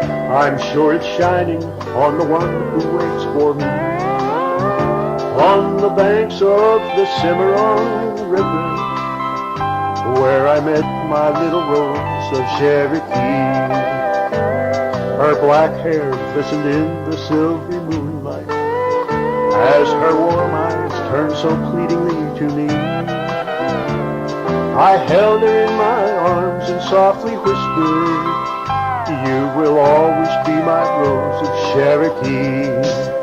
I'm sure it's shining on the one who waits for me. On the banks of the Cimarron River, where I met my little Rose of Cherokee. Her black hair glistened in the silvery moonlight as her warm eyes turned so pleadingly to me. I held her in my arms and softly whispered, "You will always be my Rose of Cherokee."